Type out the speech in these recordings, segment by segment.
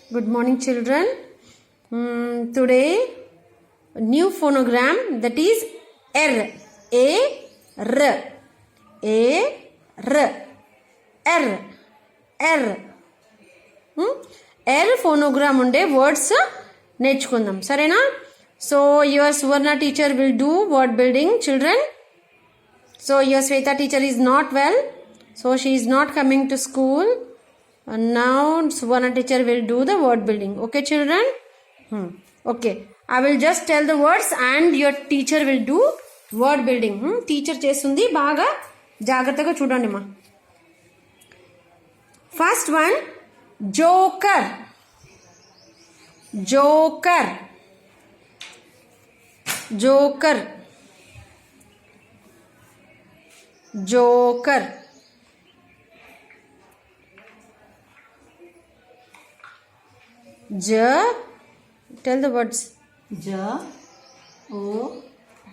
Good morning, children. Today, new phonogram, that is R. A R. A R. R. R. R phonogram unde words నేర్చుకుందాం సరేనా. So your Suvarna teacher will do word building, children. So your Sweta teacher is not well, so she is not coming to school. And now Suvarna teacher will do the word building. Okay, children? Okay. I will just tell the words and your teacher will do word building. Teacher చేస్తుంది బాగా జాగ్రత్తగా చూడండి మా. First one, joker. Joker. Joker. Joker. J. Tell the words. J. O.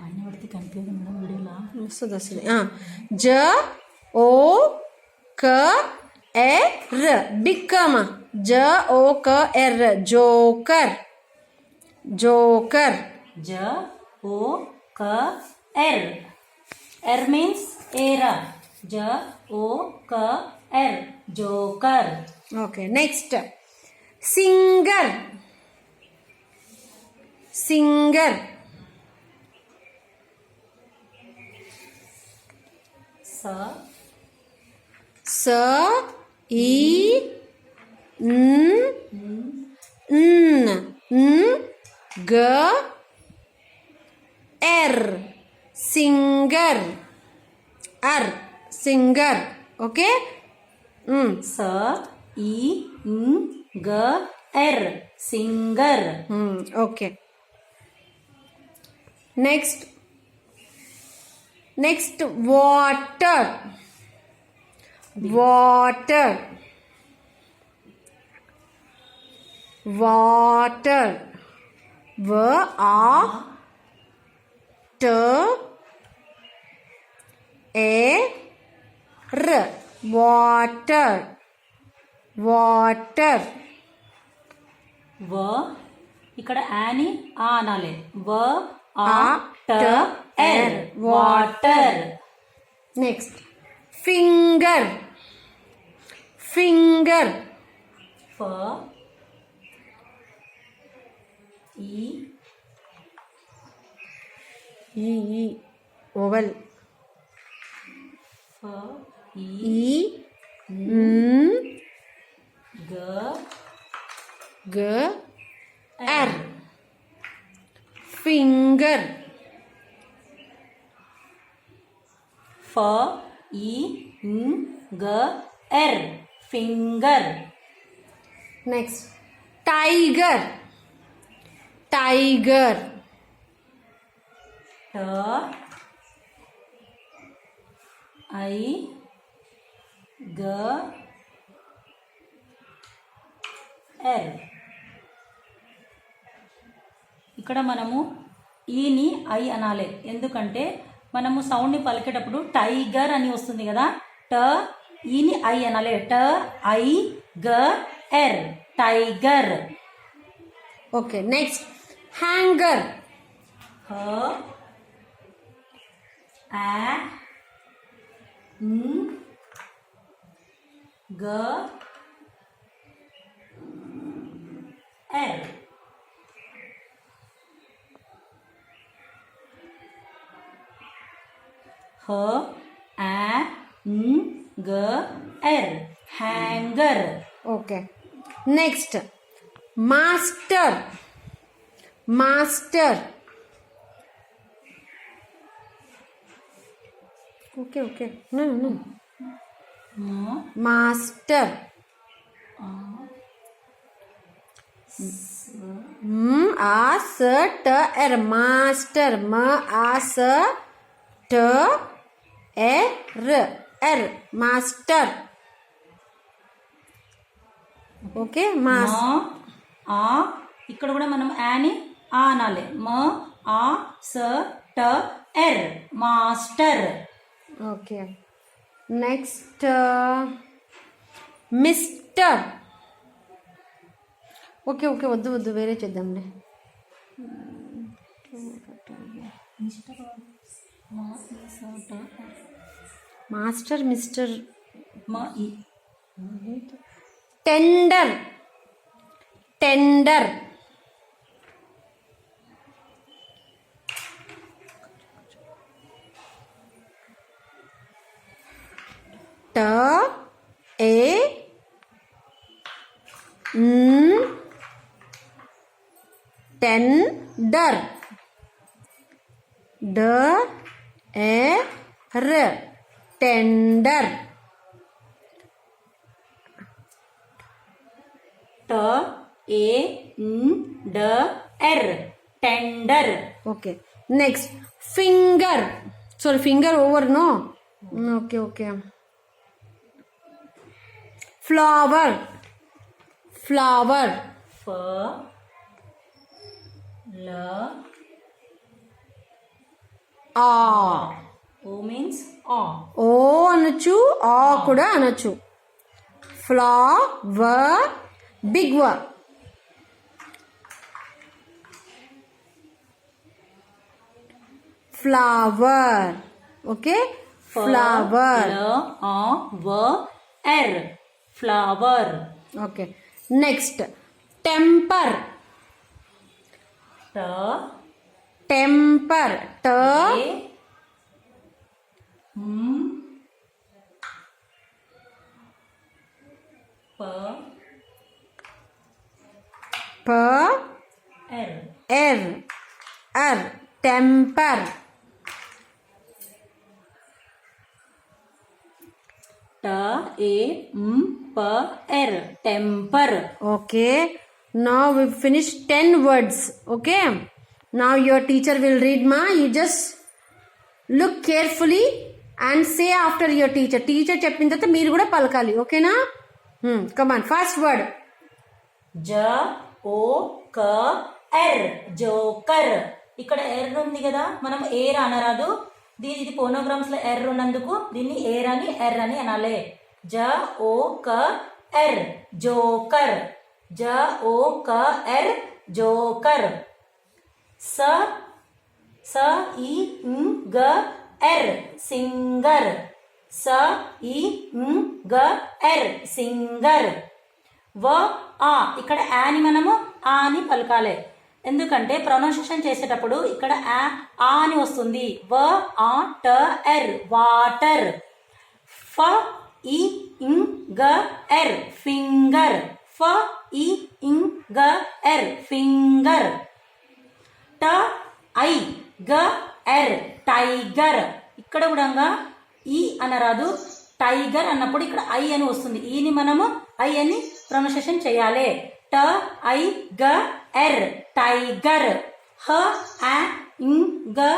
అన్నీ పడితే కనిపించదు madam వీడియోలో. వస్తుంది వస్తుంది. J. O. K. R. Big kama. J. O. K. R. Joker. Joker. J. O. K. R. R means era. J. O. K. R. Joker. Okay. Next. Singer. Singer. Sa. Sa. E. N. N. N. G. R. Singer. R. Singer. Okay. Sa. E. N. G. R. Singer. Okay. Next, water. Water. Water. W A T A R. Water. Water. వ ఇక్కడ యాని ఆ అనాలి. వ ఆ ట ఎర్ water. Next finger. Finger. ఫ ఈ E. Oval. ఫ ఈ E. N. గ G. R. Finger. ఫ ఈ న్ గ ఎర్ ఫింగర్. Next, tiger. Tiger. ట ఐ గ ఎర్. ఇక్కడ మనము ఈని ఐ అనాలి, ఎందుకంటే మనము సౌండ్ని పలికేటప్పుడు టైగర్ అని వస్తుంది కదా. ట ఈని ఐ అనాలి. ట ఐ గ ఎర్ టైగర్. Okay, next, hanger. హ ఆ న్ గ ఎర్. హ ఆ న్ గ ఎర్ hanger. Okay. Next, master. Master. Okay. No. Master. A S T R. Master. M A S T R. Master. Okay, master. ఆ ఇక్కడ కూడా మనం యాని ఆ అనాలి. మ ఆ స ట ఎర్ master. Okay. Next, Mr. Okay okay వద్దు వద్దు వేరే చేద్దాంలే. మాస్టర్ మిస్టర్ టెండర్ టెండర్ ట ఏ టెండర్ డ ఏ ర్ tender TANDER tender. Okay next finger. Sorry finger over no. Okay okay flower flower ఆ O means ఆ. ఓ అనొచ్చు ఆ కూడా అనొచ్చు. ఫ్లవర్ బిగ్ వ flower. Okay flower. Flower. Okay next temper. Temper ట ప ఎర్ అర్ temper. TAMPER temper. Okay, now we finished 10 words. Okay, now your teacher will read ma. You just look carefully and say after your teacher. Teacher చెప్పింత తర్వాత మీరు కూడా పలకాలి. ఓకేనా? Come on, first word. JOKER joker. ఇక్కడ ఎర్ ఉంది కదా, మనం ఏర్ అనరాదు. ఇది ఫోనోగ్రామ్స్ లో ఎర్ ఉన్నందుకు దీన్ని ఎర్ అని అనాలి. JOKER joker. JOKER joker. SINGER singer. SINGER singer. ఇక్కడ యాని మనము ఆ అని పలకాలి. ఎందుకంటే ప్రొనౌన్సియేషన్ చేసేటప్పుడు ఇక్కడ ఆ అని వస్తుంది. WATER water. FINGER finger. FINGER finger. TIGER tiger. ఇక్కడ కూడా ఈ అనరాదు. టైగర్ అన్నప్పుడు ఇక్కడ ఐ అని వస్తుంది. ఈని మనము ఐ అని ప్రొనౌన్సియేషన్ చేయాలి. TIGER tiger. HANGER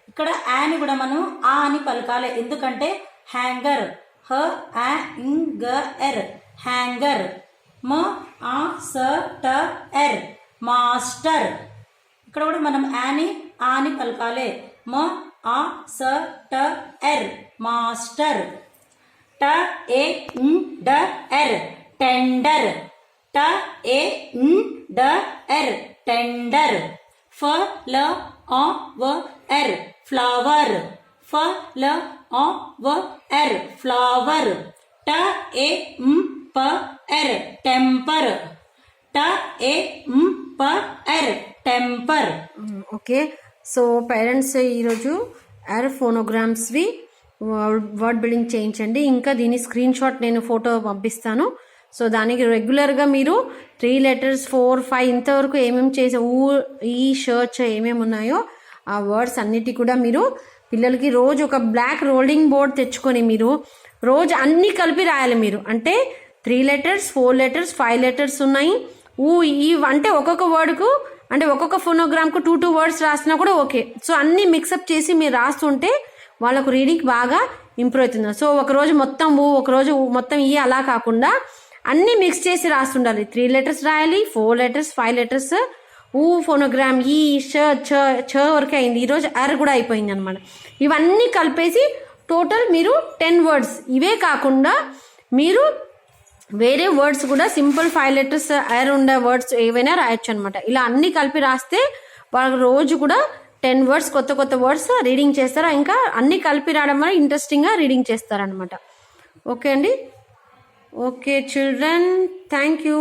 ఇక్కడ యాని కూడా మనం ఆ అని పలకాలి. ఎందుకంటే hanger. HANGER hanger. MASTER master. ఇక్కడ కూడా మనం యాని ఆ అని పలకాలి. MASTER master. TANDER tender. TANDER tender. FLOWER flower. FLOWER flower. TEMPER temper. TEMPER temper. Okay, so parents ఈరోజు ఎర్ ఫోనోగ్రామ్స్వి వర్డ్ బిల్డింగ్ చేయించండి. ఇంకా దీని స్క్రీన్ షాట్ నేను ఫోటో పంపిస్తాను. సో దానికి రెగ్యులర్గా మీరు 3 letters 4 5 ఇంతవరకు ఏమేమి చేసే ఈ షర్చ్ ఏమేమి ఉన్నాయో ఆ వర్డ్స్ అన్నిటి కూడా మీరు పిల్లలకి రోజు ఒక బ్లాక్ రోలింగ్ బోర్డ్ తెచ్చుకొని మీరు రోజు అన్నీ కలిపి రాయాలి. మీరు అంటే 3 letters 4 letters 5 letters ఉన్నాయి. ఈ అంటే ఒక్కొక్క వర్డ్కు అంటే ఒక్కొక్క ఫోనోగ్రామ్కు 2 words రాసినా కూడా ఓకే. సో అన్నీ మిక్సప్ చేసి మీరు రాస్తుంటే వాళ్ళకు రీడింగ్ బాగా ఇంప్రూవ్ అవుతుంది. సో ఒకరోజు మొత్తం ఒకరోజు మొత్తం అలా కాకుండా అన్నీ మిక్స్ చేసి రాస్తుండాలి. 3 letters రాయాలి, 4 letters 5 letters. ఫోనోగ్రామ్ ఈ చ వరకు అయింది. ఈరోజు అర్ కూడా అయిపోయింది అనమాట. ఇవన్నీ కలిపేసి టోటల్ మీరు 10 words. ఇవే కాకుండా మీరు వేరే వర్డ్స్ కూడా సింపుల్ 5 లెటర్స్ ఐర్ ఉండే వర్డ్స్ ఏవైనా రాయొచ్చు అనమాట. ఇలా అన్ని కలిపి రాస్తే వాళ్ళు రోజు కూడా 10 వర్డ్స్ కొత్త కొత్త వర్డ్స్ రీడింగ్ చేస్తారు. ఇంకా అన్ని కలిపి రాయడం వల్ల ఇంట్రెస్టింగ్గా రీడింగ్ చేస్తారనమాట. ఓకే అండి. Okay children, thank you.